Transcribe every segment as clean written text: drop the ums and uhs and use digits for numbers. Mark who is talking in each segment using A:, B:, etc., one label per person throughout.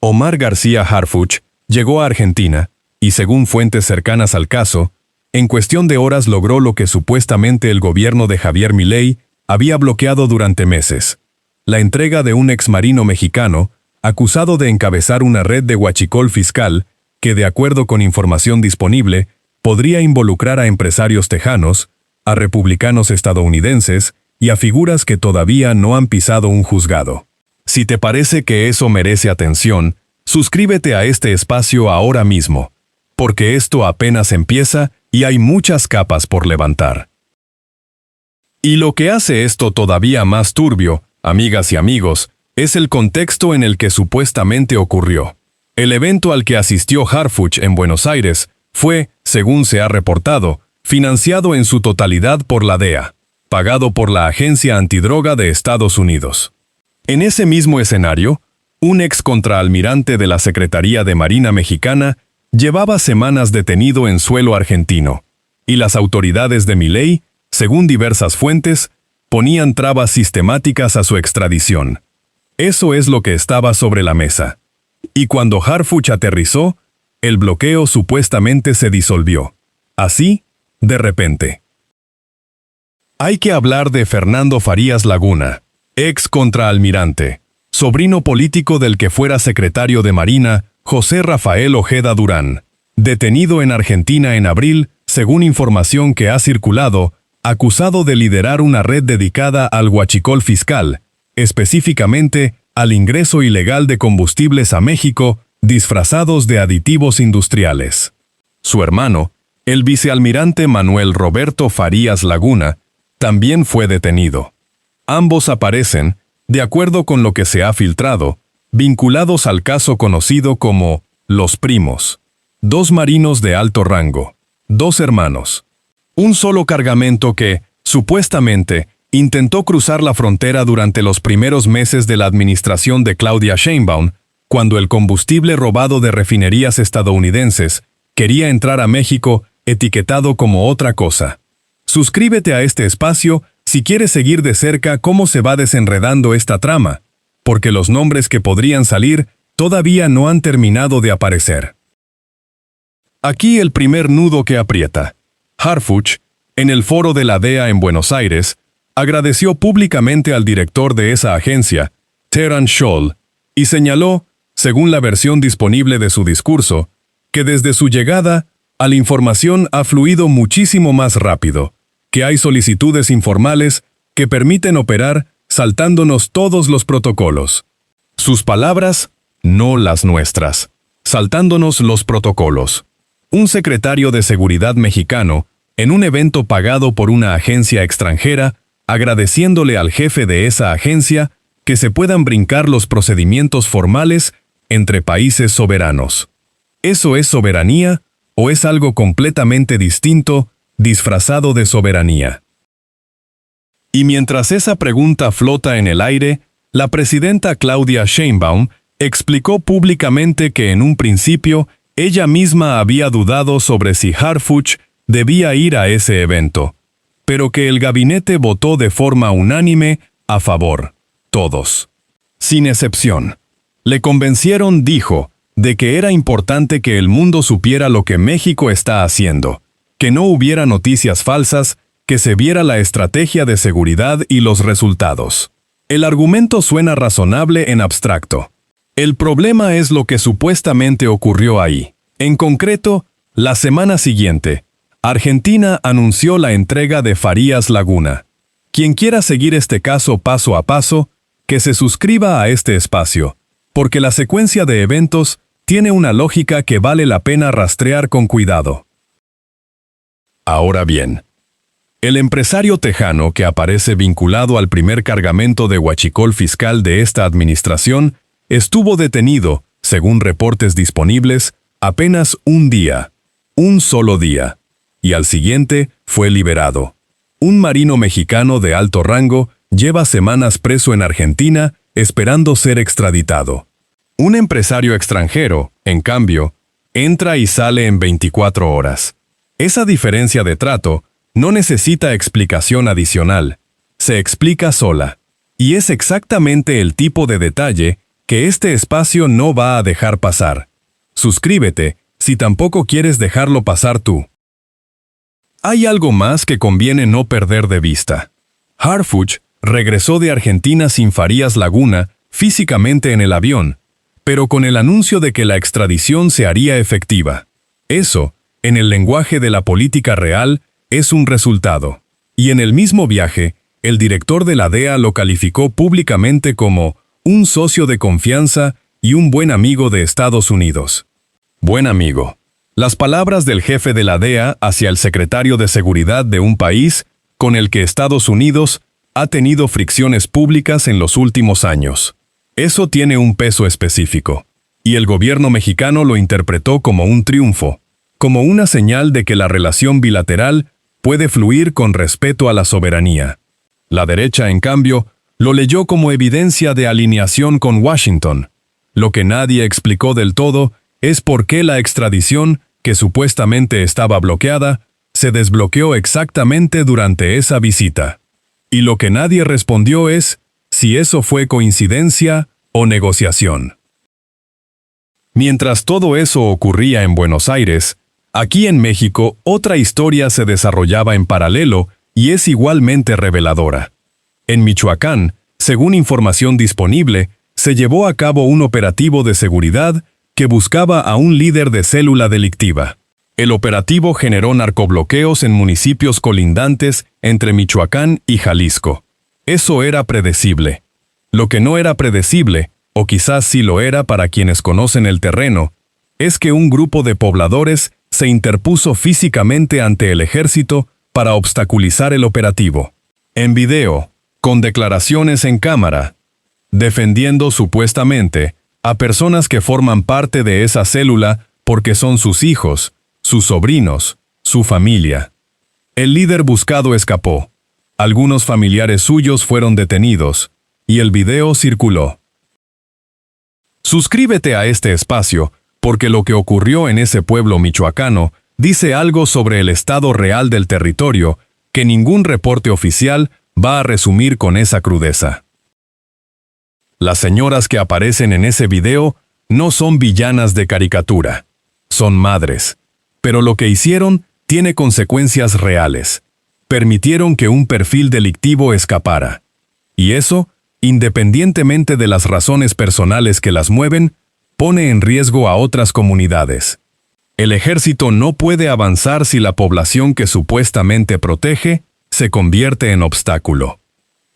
A: Omar García Harfuch llegó a Argentina y, según fuentes cercanas al caso, en cuestión de horas logró lo que supuestamente el gobierno de Javier Milei había bloqueado durante meses: la entrega de un exmarino mexicano acusado de encabezar una red de huachicol fiscal que, de acuerdo con información disponible, podría involucrar a empresarios tejanos, a republicanos estadounidenses y a figuras que todavía no han pisado un juzgado. Si te parece que eso merece atención, suscríbete a este espacio ahora mismo, porque esto apenas empieza y hay muchas capas por levantar. Y lo que hace esto todavía más turbio, amigas y amigos, es el contexto en el que supuestamente ocurrió. El evento al que asistió Harfuch en Buenos Aires fue, según se ha reportado, financiado en su totalidad por la DEA, pagado por la Agencia Antidroga de Estados Unidos. En ese mismo escenario, un ex contraalmirante de la Secretaría de Marina mexicana llevaba semanas detenido en suelo argentino, y las autoridades de Milei, según diversas fuentes, ponían trabas sistemáticas a su extradición. Eso es lo que estaba sobre la mesa. Y cuando Harfuch aterrizó, el bloqueo supuestamente se disolvió. Así, de repente. Hay que hablar de Fernando Farías Laguna, ex contraalmirante, sobrino político del que fuera secretario de Marina, José Rafael Ojeda Durán, detenido en Argentina en abril, según información que ha circulado, acusado de liderar una red dedicada al huachicol fiscal, específicamente al ingreso ilegal de combustibles a México, disfrazados de aditivos industriales. Su hermano, el vicealmirante Manuel Roberto Farías Laguna, también fue detenido. Ambos aparecen, de acuerdo con lo que se ha filtrado, vinculados al caso conocido como Los Primos. 2 marinos de alto rango, 2 hermanos. Un solo cargamento que, supuestamente, intentó cruzar la frontera durante los primeros meses de la administración de Claudia Sheinbaum, cuando el combustible robado de refinerías estadounidenses quería entrar a México etiquetado como otra cosa. Suscríbete a este espacio si quieres seguir de cerca cómo se va desenredando esta trama, porque los nombres que podrían salir todavía no han terminado de aparecer. Aquí el primer nudo que aprieta. Harfuch, en el foro de la DEA en Buenos Aires, agradeció públicamente al director de esa agencia, Terence Scholl, y señaló, según la versión disponible de su discurso, que desde su llegada, la información ha fluido muchísimo más rápido, que hay solicitudes informales que permiten operar saltándonos todos los protocolos. Sus palabras, no las nuestras. Saltándonos los protocolos. Un secretario de Seguridad mexicano, en un evento pagado por una agencia extranjera, agradeciéndole al jefe de esa agencia que se puedan brincar los procedimientos formales entre países soberanos. ¿Eso es soberanía o es algo completamente distinto, disfrazado de soberanía? Y mientras esa pregunta flota en el aire, la presidenta Claudia Sheinbaum explicó públicamente que en un principio ella misma había dudado sobre si Harfuch debía ir a ese evento, pero que el gabinete votó de forma unánime a favor, todos, sin excepción. Le convencieron, dijo, de que era importante que el mundo supiera lo que México está haciendo, que no hubiera noticias falsas, que se viera la estrategia de seguridad y los resultados. El argumento suena razonable en abstracto. El problema es lo que supuestamente ocurrió ahí. En concreto, la semana siguiente, Argentina anunció la entrega de Farías Laguna. Quien quiera seguir este caso paso a paso, que se suscriba a este espacio, porque la secuencia de eventos tiene una lógica que vale la pena rastrear con cuidado. Ahora bien, el empresario tejano que aparece vinculado al primer cargamento de huachicol fiscal de esta administración estuvo detenido, según reportes disponibles, apenas un día, un solo día, y al siguiente fue liberado. Un marino mexicano de alto rango lleva semanas preso en Argentina esperando ser extraditado. Un empresario extranjero, en cambio, entra y sale en 24 horas. Esa diferencia de trato no necesita explicación adicional, se explica sola, y es exactamente el tipo de detalle que este espacio no va a dejar pasar. Suscríbete si tampoco quieres dejarlo pasar tú. Hay algo más que conviene no perder de vista. Harfuch regresó de Argentina sin Farías Laguna físicamente en el avión, pero con el anuncio de que la extradición se haría efectiva. Eso, en el lenguaje de la política real, es un resultado. Y en el mismo viaje, el director de la DEA lo calificó públicamente como un socio de confianza y un buen amigo de Estados Unidos. Buen amigo. Las palabras del jefe de la DEA hacia el secretario de Seguridad de un país con el que Estados Unidos ha tenido fricciones públicas en los últimos años. Eso tiene un peso específico, y el gobierno mexicano lo interpretó como un triunfo, como una señal de que la relación bilateral puede fluir con respeto a la soberanía. La derecha, en cambio, lo leyó como evidencia de alineación con Washington. Lo que nadie explicó del todo es por qué la extradición, que supuestamente estaba bloqueada, se desbloqueó exactamente durante esa visita. Y lo que nadie respondió es si eso fue coincidencia o negociación. Mientras todo eso ocurría en Buenos Aires, aquí en México otra historia se desarrollaba en paralelo y es igualmente reveladora. En Michoacán, según información disponible, se llevó a cabo un operativo de seguridad que buscaba a un líder de célula delictiva. El operativo generó narcobloqueos en municipios colindantes entre Michoacán y Jalisco. Eso era predecible. Lo que no era predecible, o quizás sí lo era para quienes conocen el terreno, es que un grupo de pobladores se interpuso físicamente ante el ejército para obstaculizar el operativo. En video, con declaraciones en cámara, defendiendo supuestamente a personas que forman parte de esa célula porque son sus hijos, sus sobrinos, su familia. El líder buscado escapó. Algunos familiares suyos fueron detenidos, y el video circuló. Suscríbete a este espacio, porque lo que ocurrió en ese pueblo michoacano dice algo sobre el estado real del territorio que ningún reporte oficial va a resumir con esa crudeza. Las señoras que aparecen en ese video no son villanas de caricatura, son madres, pero lo que hicieron tiene consecuencias reales. Permitieron que un perfil delictivo escapara. Y eso, independientemente de las razones personales que las mueven, pone en riesgo a otras comunidades. El ejército no puede avanzar si la población que supuestamente protege se convierte en obstáculo.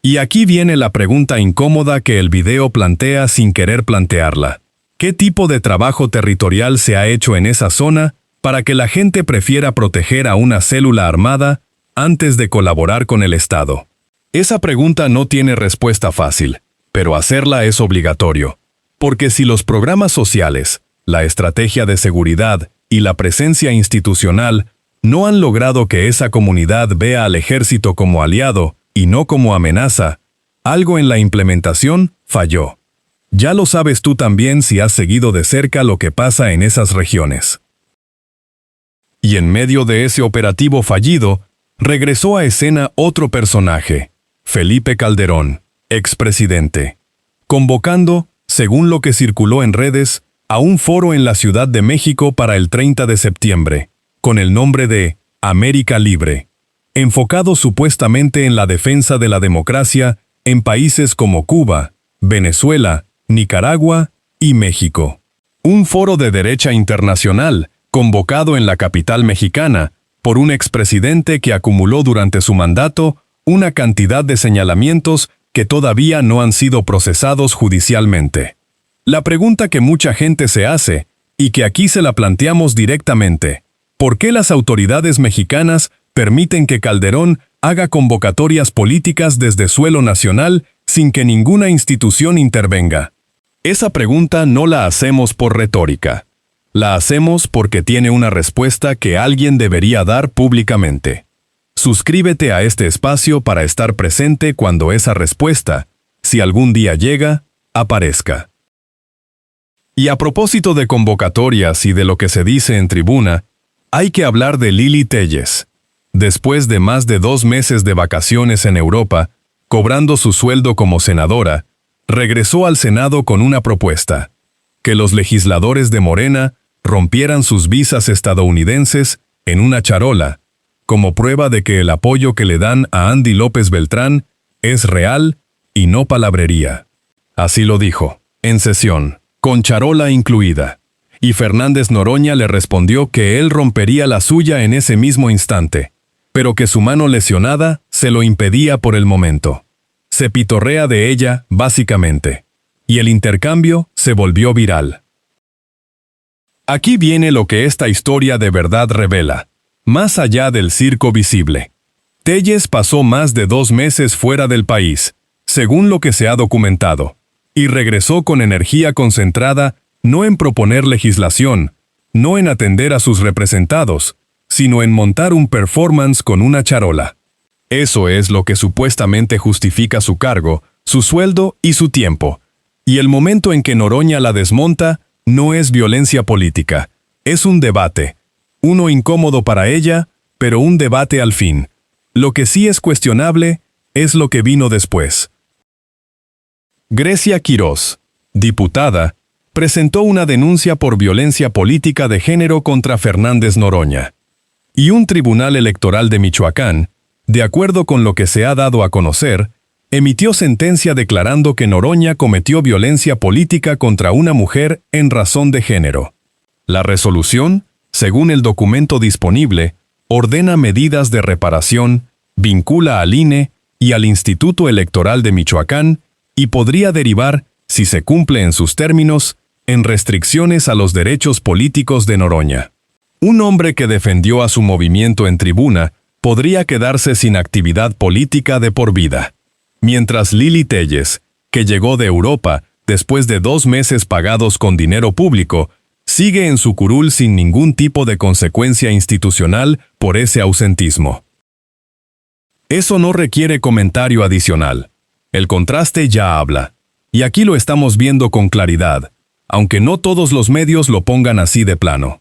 A: Y aquí viene la pregunta incómoda que el video plantea sin querer plantearla. ¿Qué tipo de trabajo territorial se ha hecho en esa zona para que la gente prefiera proteger a una célula armada antes de colaborar con el Estado? Esa pregunta no tiene respuesta fácil, pero hacerla es obligatorio. Porque si los programas sociales, la estrategia de seguridad y la presencia institucional no han logrado que esa comunidad vea al ejército como aliado y no como amenaza, algo en la implementación falló. Ya lo sabes tú también si has seguido de cerca lo que pasa en esas regiones. Y en medio de ese operativo fallido, regresó a escena otro personaje, Felipe Calderón, expresidente, convocando, según lo que circuló en redes, a un foro en la Ciudad de México para el 30 de septiembre, con el nombre de América Libre, enfocado supuestamente en la defensa de la democracia en países como Cuba, Venezuela, Nicaragua y México. Un foro de derecha internacional, convocado en la capital mexicana, por un expresidente que acumuló durante su mandato una cantidad de señalamientos que todavía no han sido procesados judicialmente. La pregunta que mucha gente se hace, y que aquí se la planteamos directamente, ¿por qué las autoridades mexicanas permiten que Calderón haga convocatorias políticas desde suelo nacional sin que ninguna institución intervenga? Esa pregunta no la hacemos por retórica. La hacemos porque tiene una respuesta que alguien debería dar públicamente. Suscríbete a este espacio para estar presente cuando esa respuesta, si algún día llega, aparezca. Y a propósito de convocatorias y de lo que se dice en tribuna, hay que hablar de Lili Téllez. Después de más de 2 meses de vacaciones en Europa, cobrando su sueldo como senadora, regresó al Senado con una propuesta: que los legisladores de Morena rompieran sus visas estadounidenses en una charola, como prueba de que el apoyo que le dan a Andy López Beltrán es real y no palabrería. Así lo dijo, en sesión, con charola incluida. Y Fernández Noroña le respondió que él rompería la suya en ese mismo instante, pero que su mano lesionada se lo impedía por el momento. Se pitorrea de ella, básicamente. Y el intercambio se volvió viral. Aquí viene lo que esta historia de verdad revela, más allá del circo visible. Telles pasó más de 2 meses fuera del país, según lo que se ha documentado, y regresó con energía concentrada no en proponer legislación, no en atender a sus representados, sino en montar un performance con una charola. Eso es lo que supuestamente justifica su cargo, su sueldo y su tiempo. Y el momento en que Noroña la desmonta no es violencia política, es un debate. Uno incómodo para ella, pero un debate al fin. Lo que sí es cuestionable es lo que vino después. Grecia Quirós, diputada, presentó una denuncia por violencia política de género contra Fernández Noroña. Y un tribunal electoral de Michoacán, de acuerdo con lo que se ha dado a conocer, emitió sentencia declarando que Noroña cometió violencia política contra una mujer en razón de género. La resolución, según el documento disponible, ordena medidas de reparación, vincula al INE y al Instituto Electoral de Michoacán y podría derivar, si se cumple en sus términos, en restricciones a los derechos políticos de Noroña. Un hombre que defendió a su movimiento en tribuna podría quedarse sin actividad política de por vida. Mientras Lili Telles, que llegó de Europa después de 2 meses pagados con dinero público, sigue en su curul sin ningún tipo de consecuencia institucional por ese ausentismo. Eso no requiere comentario adicional. El contraste ya habla. Y aquí lo estamos viendo con claridad, aunque no todos los medios lo pongan así de plano.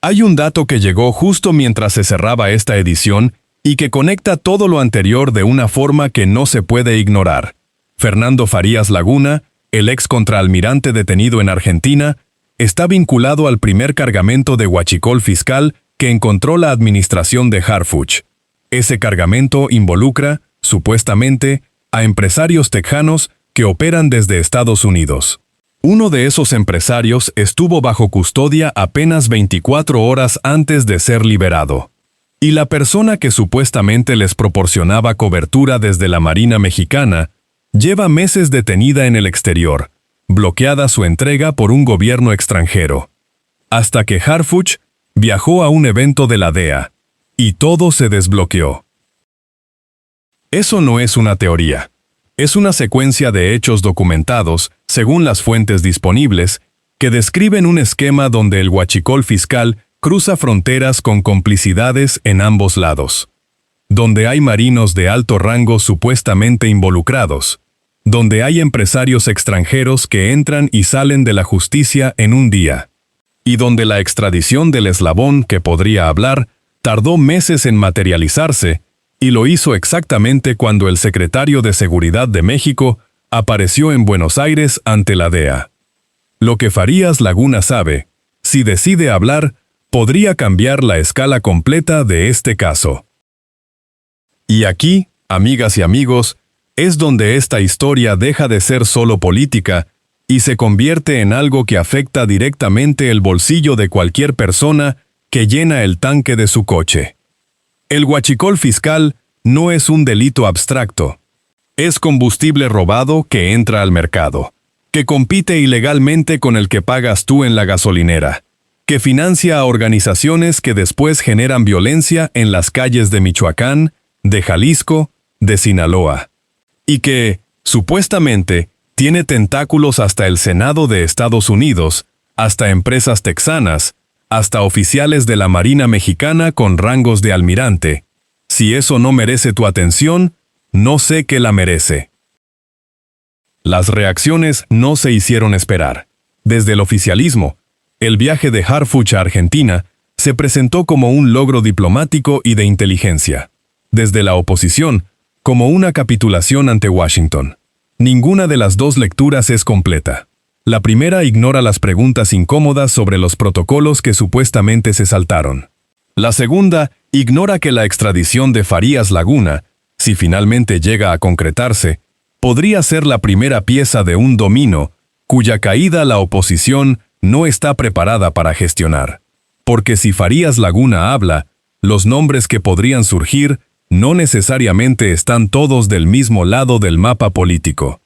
A: Hay un dato que llegó justo mientras se cerraba esta edición y que conecta todo lo anterior de una forma que no se puede ignorar. Fernando Farías Laguna, el ex contraalmirante detenido en Argentina, está vinculado al primer cargamento de huachicol fiscal que encontró la administración de Harfuch. Ese cargamento involucra, supuestamente, a empresarios tejanos que operan desde Estados Unidos. Uno de esos empresarios estuvo bajo custodia apenas 24 horas antes de ser liberado. Y la persona que supuestamente les proporcionaba cobertura desde la Marina Mexicana lleva meses detenida en el exterior, bloqueada su entrega por un gobierno extranjero. Hasta que Harfuch viajó a un evento de la DEA, y todo se desbloqueó. Eso no es una teoría. Es una secuencia de hechos documentados, según las fuentes disponibles, que describen un esquema donde el huachicol fiscal cruza fronteras con complicidades en ambos lados, donde hay marinos de alto rango supuestamente involucrados, donde hay empresarios extranjeros que entran y salen de la justicia en un día, y donde la extradición del eslabón que podría hablar tardó meses en materializarse, y lo hizo exactamente cuando el secretario de Seguridad de México apareció en Buenos Aires ante la DEA. Lo que Farías Laguna sabe, si decide hablar, podría cambiar la escala completa de este caso. Y aquí, amigas y amigos, es donde esta historia deja de ser solo política y se convierte en algo que afecta directamente el bolsillo de cualquier persona que llena el tanque de su coche. El huachicol fiscal no es un delito abstracto. Es combustible robado que entra al mercado, que compite ilegalmente con el que pagas tú en la gasolinera, que financia a organizaciones que después generan violencia en las calles de Michoacán, de Jalisco, de Sinaloa, y que, supuestamente, tiene tentáculos hasta el Senado de Estados Unidos, hasta empresas texanas, hasta oficiales de la Marina Mexicana con rangos de almirante. Si eso no merece tu atención, no sé qué la merece. Las reacciones no se hicieron esperar. Desde el oficialismo, el viaje de Harfuch a Argentina se presentó como un logro diplomático y de inteligencia. Desde la oposición, como una capitulación ante Washington. Ninguna de las dos lecturas es completa. La primera ignora las preguntas incómodas sobre los protocolos que supuestamente se saltaron. La segunda ignora que la extradición de Farías Laguna, si finalmente llega a concretarse, podría ser la primera pieza de un dominó cuya caída la oposición no está preparada para gestionar. Porque si Farías Laguna habla, los nombres que podrían surgir no necesariamente están todos del mismo lado del mapa político.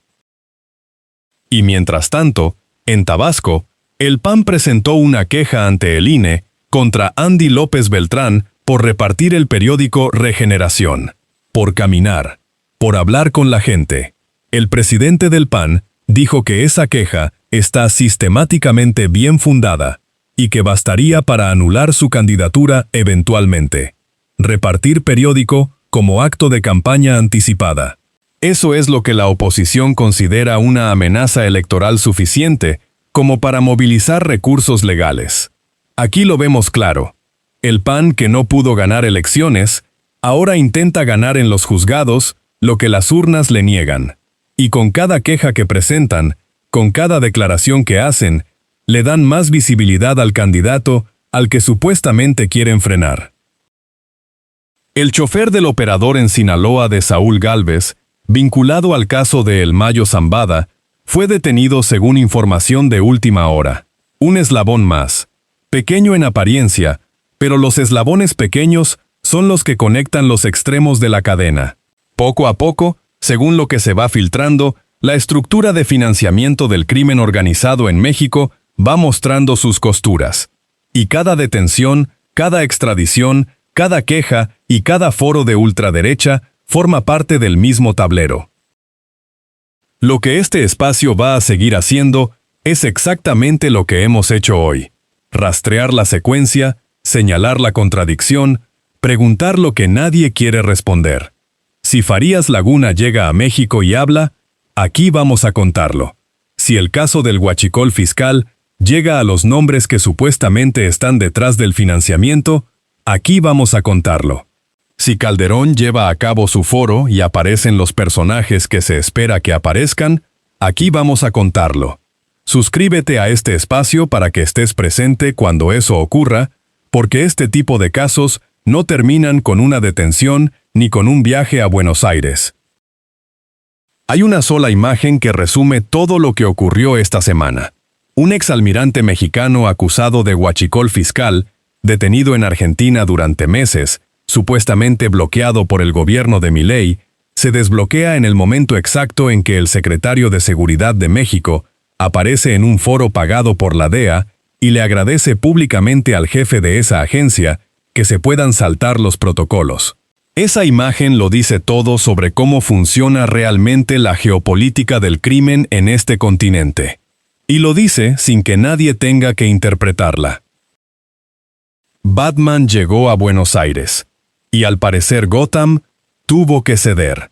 A: Y mientras tanto, en Tabasco, el PAN presentó una queja ante el INE contra Andy López Beltrán por repartir el periódico Regeneración, por caminar, por hablar con la gente. El presidente del PAN dijo que esa queja está sistemáticamente bien fundada y que bastaría para anular su candidatura eventualmente. Repartir periódico como acto de campaña anticipada. Eso es lo que la oposición considera una amenaza electoral suficiente como para movilizar recursos legales. Aquí lo vemos claro. El PAN, que no pudo ganar elecciones, ahora intenta ganar en los juzgados lo que las urnas le niegan. Y con cada queja que presentan, con cada declaración que hacen, le dan más visibilidad al candidato al que supuestamente quieren frenar. El chofer del operador en Sinaloa de Saúl Gálvez, vinculado al caso de El Mayo Zambada, fue detenido según información de última hora. Un eslabón más. Pequeño en apariencia, pero los eslabones pequeños son los que conectan los extremos de la cadena. Poco a poco, según lo que se va filtrando, la estructura de financiamiento del crimen organizado en México va mostrando sus costuras. Y cada detención, cada extradición, cada queja y cada foro de ultraderecha forma parte del mismo tablero. Lo que este espacio va a seguir haciendo es exactamente lo que hemos hecho hoy. Rastrear la secuencia, señalar la contradicción, preguntar lo que nadie quiere responder. Si Farías Laguna llega a México y habla, aquí vamos a contarlo. Si el caso del huachicol fiscal llega a los nombres que supuestamente están detrás del financiamiento, aquí vamos a contarlo. Si Calderón lleva a cabo su foro y aparecen los personajes que se espera que aparezcan, aquí vamos a contarlo. Suscríbete a este espacio para que estés presente cuando eso ocurra, porque este tipo de casos no terminan con una detención ni con un viaje a Buenos Aires. Hay una sola imagen que resume todo lo que ocurrió esta semana. Un exalmirante mexicano acusado de huachicol fiscal, detenido en Argentina durante meses, supuestamente bloqueado por el gobierno de Milei, se desbloquea en el momento exacto en que el secretario de Seguridad de México aparece en un foro pagado por la DEA y le agradece públicamente al jefe de esa agencia que se puedan saltar los protocolos. Esa imagen lo dice todo sobre cómo funciona realmente la geopolítica del crimen en este continente. Y lo dice sin que nadie tenga que interpretarla. Batman llegó a Buenos Aires, y al parecer Gotham tuvo que ceder.